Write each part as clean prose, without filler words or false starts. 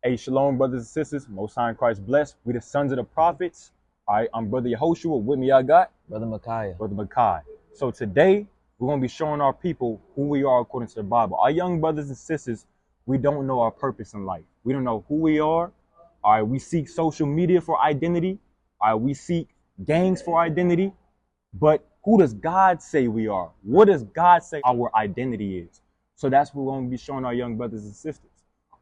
Hey, shalom, brothers and sisters. Most High in Christ bless. We the sons of the prophets. All right, I'm Brother Yehoshua. With me, I got Brother Micaiah. Brother Makai. So today, we're going to be showing our people who we are according to the Bible. Our young brothers and sisters, we don't know our purpose in life. We don't know who we are. All right, we seek social media for identity. All right, we seek gangs for identity. But who does God say we are? What does God say our identity is? So that's what we're going to be showing our young brothers and sisters.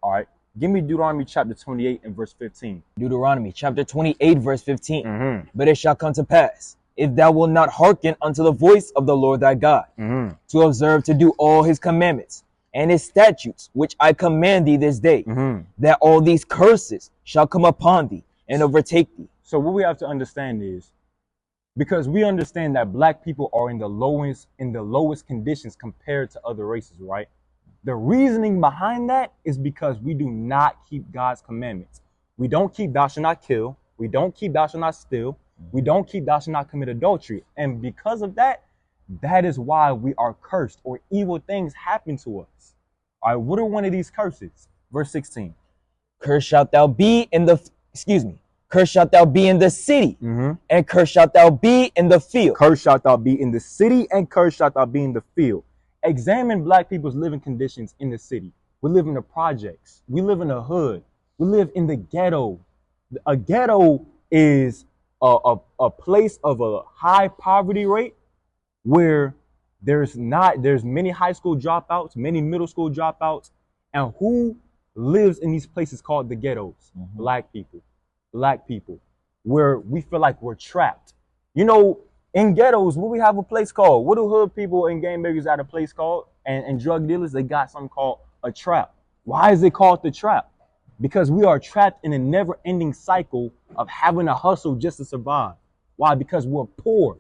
All right. Give me Deuteronomy chapter 28 and verse 15. Deuteronomy chapter 28 verse 15. Mm-hmm. But it shall come to pass, if thou wilt not hearken unto the voice of the Lord thy God, to observe to do all his commandments and his statutes, which I command thee this day, that all these curses shall come upon thee and overtake thee. So what we have to understand is, because we understand that black people are in the lowest conditions compared to other races, right? The reasoning behind that is because we do not keep God's commandments. We don't keep thou shalt not kill. We don't keep thou shalt not steal. We don't keep thou shalt not commit adultery. And because of that, that is why we are cursed, or evil things happen to us. All right, what are one of these curses? Verse 16. Cursed shalt thou be in the, cursed shalt thou be in the city, and cursed shalt thou be in the field. Cursed shalt thou be in the city, and cursed shalt thou be in the field. Examine black people's living conditions in the city. We live in the projects. We live in the hood. We live in the ghetto. A ghetto is a place of a high poverty rate where there's many high school dropouts, many middle school dropouts. And who lives in these places called the ghettos? Black people, where we feel like we're trapped. You know, in ghettos, what we have a place called? What do hood people and gang bangers at a place called? And drug dealers, they got something called a trap. Why is it called the trap? Because we are trapped in a never-ending cycle of having to hustle just to survive. Why? Because we're poor.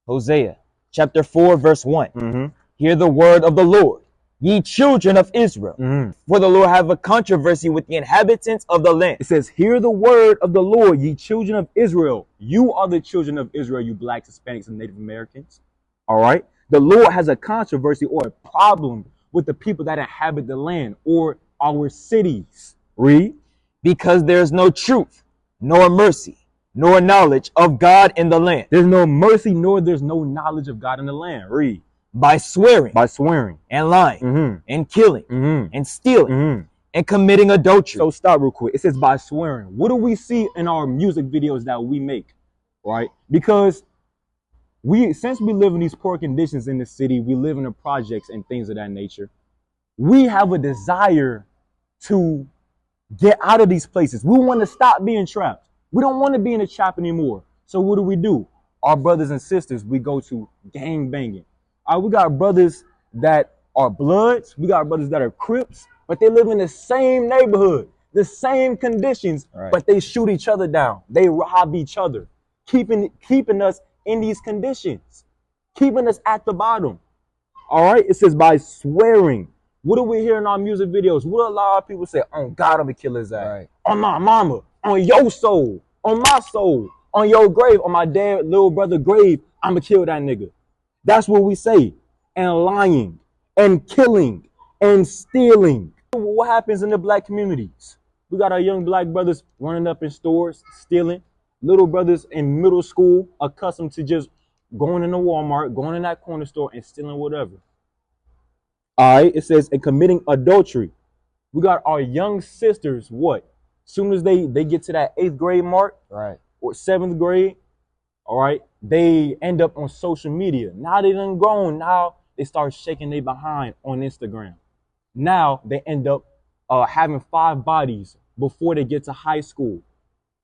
Hosea chapter 4 verse 1. Hear the word of the Lord, ye children of Israel. For the Lord have a controversy with the inhabitants of the land. It says, hear the word of the Lord, ye children of Israel. You are the children of Israel, you blacks, Hispanics, and Native Americans. All right. The Lord has a controversy or a problem with the people that inhabit the land or our cities. Read. Because there's no truth, nor mercy, nor knowledge of God in the land. There's no mercy, nor there's no knowledge of God in the land. Read. By swearing and lying and killing and stealing and committing adultery. So stop real quick. It says by swearing. What do we see in our music videos that we make? Right? Because since we live in these poor conditions in the city, we live in the projects and things of that nature, we have a desire to get out of these places. We want to stop being trapped. We don't want to be in a trap anymore. So what do? Our brothers and sisters, we go to gang banging. We got brothers that are Bloods. We got brothers that are Crips, but they live in the same neighborhood, the same conditions, but they shoot each other down. They rob each other, keeping us in these conditions, keeping us at the bottom. All right. It says by swearing. What do we hear in our music videos? What a lot of people say, on God, I'm gonna kill his ass. On my mama, on your soul, on my soul, on your grave, on my dad, little brother grave, I'm gonna kill that nigga. That's what we say. And lying and killing and stealing. What happens in the black communities? We got our young black brothers running up in stores, stealing. Little brothers in middle school accustomed to just going in the Walmart, going in that corner store and stealing whatever. All right, it says, and committing adultery. We got our young sisters, what? Soon as they get to that 8th grade mark, or 7th grade, all right, they end up on social media. Now they done grown. Now they start shaking their behind on Instagram. Now they end up having 5 bodies before they get to high school.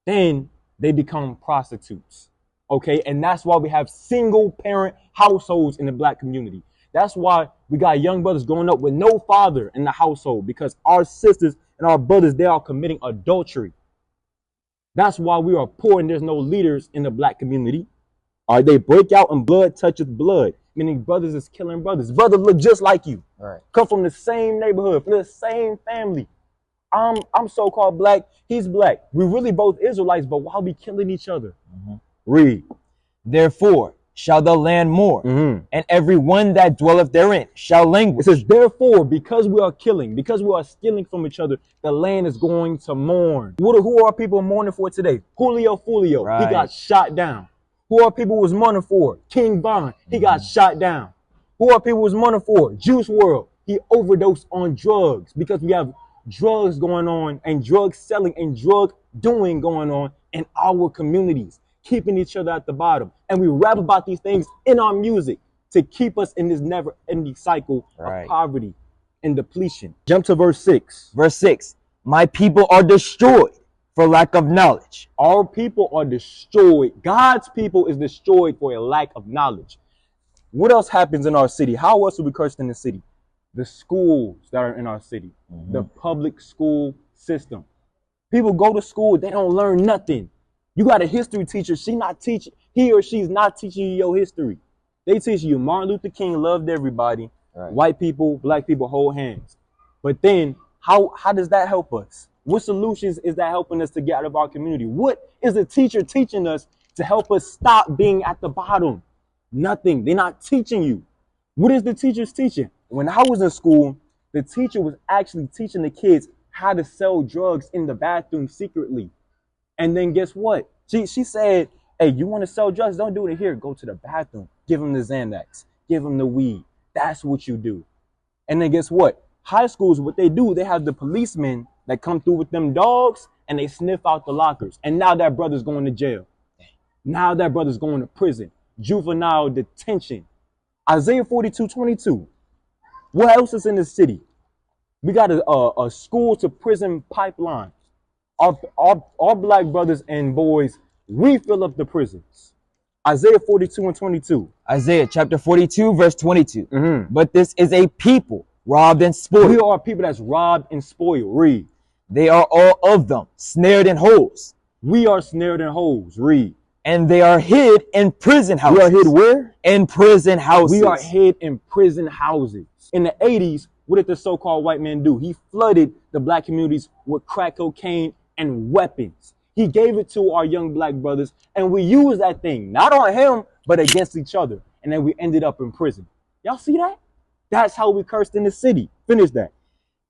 Then they become prostitutes. Okay, and that's why we have single parent households in the black community. That's why we got young brothers growing up with no father in the household, because our sisters and our brothers, they are committing adultery. That's why we are poor and there's no leaders in the black community. All right, they break out and blood touches blood, meaning brothers is killing brothers. Brothers look just like you. Come from the same neighborhood, from the same family. I'm so-called black, he's black. We really both Israelites, but why are we killing each other? Read. Therefore, shall the land mourn, Mm-hmm. and every one that dwelleth therein shall It languish. says, therefore, because we are killing, because we are stealing from each other, the land is going to mourn. Who are people mourning for today? Julio Fulio, he Right. got shot down. Who are people was mourning for? King Von, he got shot down. Who are people was mourning for? Juice World, he overdosed on drugs because we have drugs going on and drug selling and drug doing going on in our communities, keeping each other at the bottom. And we rap about these things in our music to keep us in this never-ending cycle Right. of poverty and depletion. Jump to verse 6. Verse 6, my people are destroyed for lack of knowledge. Our people are destroyed. God's people is destroyed for a lack of knowledge. What else happens in our city? How else are we cursed in the city? The schools that are in our city, the public school system. People go to school, they don't learn nothing. You got a history teacher, he or she's not teaching you your history. They teach you Martin Luther King loved everybody. Right. White people, black people hold hands. But then how does that help us? What solutions is that helping us to get out of our community? What is the teacher teaching us to help us stop being at the bottom? Nothing. They're not teaching you. What is the teacher's teaching? When I was in school, the teacher was actually teaching the kids how to sell drugs in the bathroom secretly. And then guess what? She said, hey, you want to sell drugs? Don't do it here. Go to the bathroom. Give them the Xanax. Give them the weed. That's what you do. And then guess what? High schools, what they do, they have the policemen that come through with them dogs and they sniff out the lockers. And now that brother's going to jail. Now that brother's going to prison. Juvenile detention. Isaiah 42:22. What else is in the city? We got a school to prison pipeline. Our black brothers and boys, we fill up the prisons. Isaiah 42:22. Isaiah chapter 42, verse 22. Mm-hmm. But this is a people robbed and spoiled. We are people that's robbed and spoiled. Read. They are all of them snared in holes. We are snared in holes. Read. And they are hid in prison houses. We are hid where? In prison houses. We are hid in prison houses. In the 80s, what did the so-called white man do? He flooded the black communities with crack cocaine and weapons. He gave it to our young black brothers, and we used that thing, not on him, but against each other. And then we ended up in prison. Y'all see that? That's how we cursed in the city. Finish that.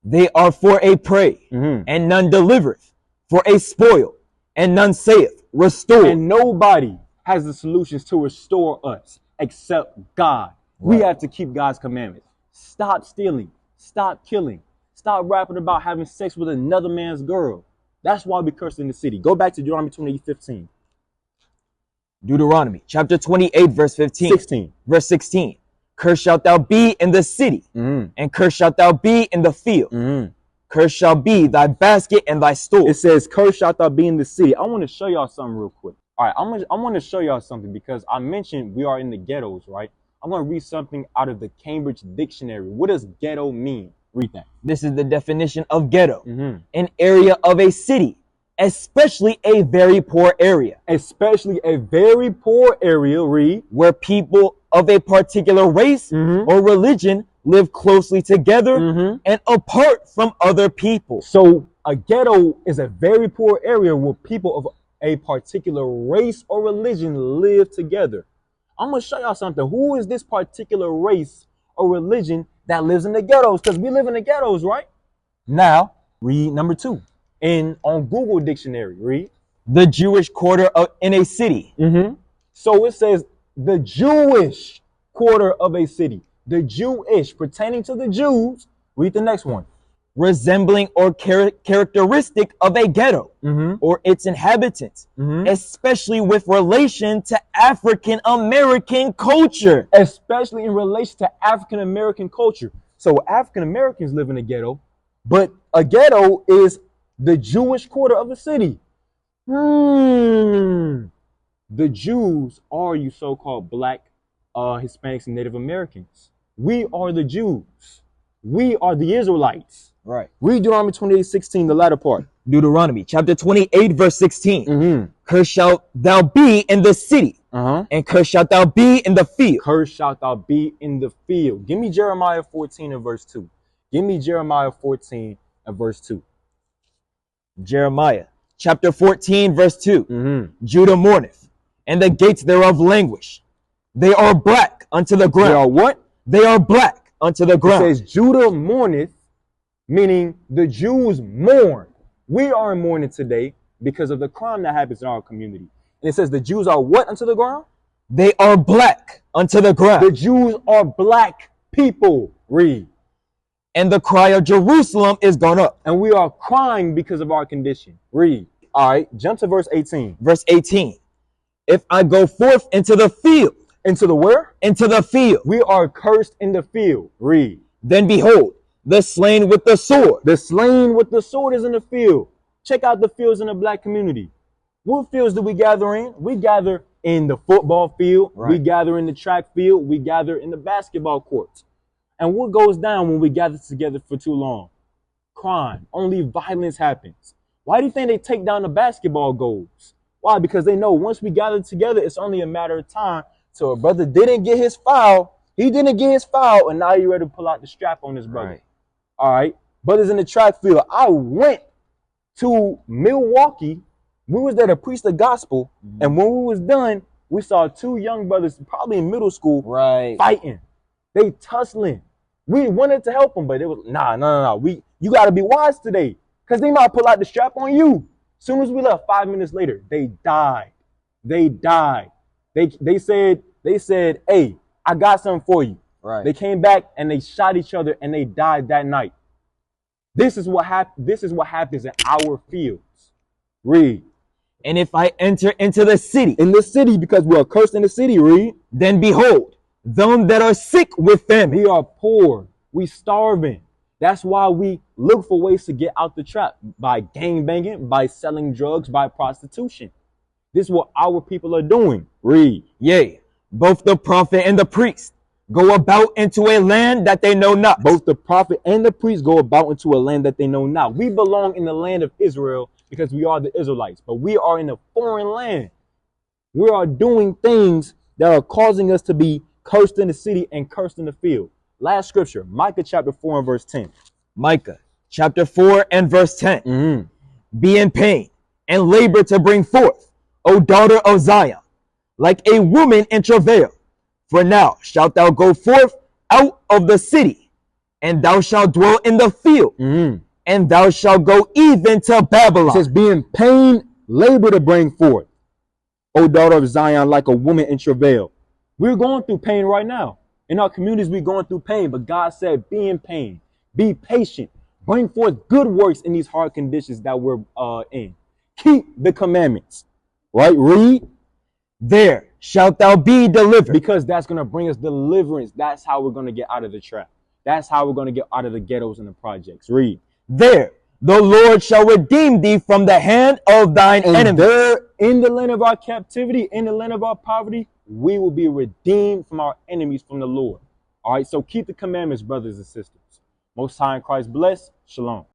They are for a prey, and none delivereth, for a spoil, and none saith, restore. And nobody has the solutions to restore us except God. We have to keep God's commandments. Stop stealing. Stop killing. Stop rapping about having sex with another man's girl. That's why we curse in the city. Go back to Deuteronomy 28:15. Deuteronomy chapter 28, verse 15. 16. Verse 16. Cursed shalt thou be in the city, and cursed shalt thou be in the field. Cursed shall be thy basket and thy store. It says, cursed shalt thou be in the city. I want to show y'all something real quick. All right, I want to show y'all something because I mentioned we are in the ghettos, right? I'm going to read something out of the Cambridge Dictionary. What does ghetto mean? Read that. This is the definition of ghetto. An area of a city, especially a very poor area. Especially a very poor area, read. Where people of a particular race or religion live closely together and apart from other people. So a ghetto is a very poor area where people of a particular race or religion live together. I'm going to show y'all something. Who is this particular race or religion that lives in the ghettos? Because we live in the ghettos, right? Now, read number 2. On Google Dictionary, read. The Jewish quarter in a city. So it says the Jewish quarter of a city. The Jewish, pertaining to the Jews. Read the next one. Resembling or characteristic of a ghetto or its inhabitants, especially with relation to African American culture. Especially in relation to African American culture. So African Americans live in a ghetto, but a ghetto is the Jewish quarter of the city. The Jews are you so-called black, Hispanics, and Native Americans. We are the Jews. We are the Israelites. Right. Read Deuteronomy 28:16, the latter part. Deuteronomy chapter 28, verse 16. Cursed shalt thou be in the city, and cursed shalt thou be in the field. Cursed shalt thou be in the field. Give me Jeremiah 14 and verse 2. Give me Jeremiah 14 and verse 2. Jeremiah chapter 14, verse 2. Judah mourneth, and the gates thereof languish. They are black unto the ground. They are what? They are black unto the ground. It says Judah mourneth, meaning the Jews mourn. We are in mourning today because of the crime that happens in our community. And it says the Jews are what unto the ground? They are black unto the ground. The Jews are black people. Read. And the cry of Jerusalem is gone up. And we are crying because of our condition. Read. All right, jump to verse 18. Verse 18. If I go forth into the field. Into the where? Into the field. We are cursed in the field. Read. Then behold, the slain with the sword. The slain with the sword is in the field. Check out the fields in the black community. What fields do we gather in? We gather in the football field. Right. We gather in the track field. We gather in the basketball courts. And what goes down when we gather together for too long? Crime. Only violence happens. Why do you think they take down the basketball goals? Why? Because they know once we gather together, it's only a matter of time. So a brother didn't get his foul. He didn't get his foul, and now you're ready to pull out the strap on his brother. Right. All right. Brothers in the track field. I went to Milwaukee. We was there to preach the gospel. And when we was done, we saw two young brothers, probably in middle school, fighting. They tussling. We wanted to help them, but it was, nah. You got to be wise today, because they might pull out the strap on you. As soon as we left, 5 minutes later, they died. They died. They said, hey, I got something for you. Right. They came back and they shot each other and they died that night. This is what happens in our fields. Read. And if I enter into the city. In the city, because we are cursed in the city, read. Then behold, them that are sick with them. We are poor. We starving. That's why we look for ways to get out the trap. By gangbanging, by selling drugs, by prostitution. This is what our people are doing. Read. Yea, both the prophet and the priest go about into a land that they know not. Both the prophet and the priest go about into a land that they know not. We belong in the land of Israel because we are the Israelites, but we are in a foreign land. We are doing things that are causing us to be cursed in the city and cursed in the field. Last scripture, Micah chapter 4 and verse 10. Micah chapter 4 and verse 10. Be in pain and labor to bring forth, O daughter of Zion, like a woman in travail. For now shalt thou go forth out of the city, and thou shalt dwell in the field, and thou shalt go even to Babylon. It says, be in pain, labor to bring forth, O daughter of Zion, like a woman in travail. We're going through pain right now. In our communities, we're going through pain, but God said, be in pain, be patient, bring forth good works in these hard conditions that we're in. Keep the commandments. Right? Read. There shalt thou be delivered. Because that's going to bring us deliverance. That's how we're going to get out of the trap. That's how we're going to get out of the ghettos and the projects. Read. There the Lord shall redeem thee from the hand of thine enemies. There, in the land of our captivity, in the land of our poverty, we will be redeemed from our enemies from the Lord. All right, so keep the commandments, brothers and sisters. Most High in Christ bless. Shalom.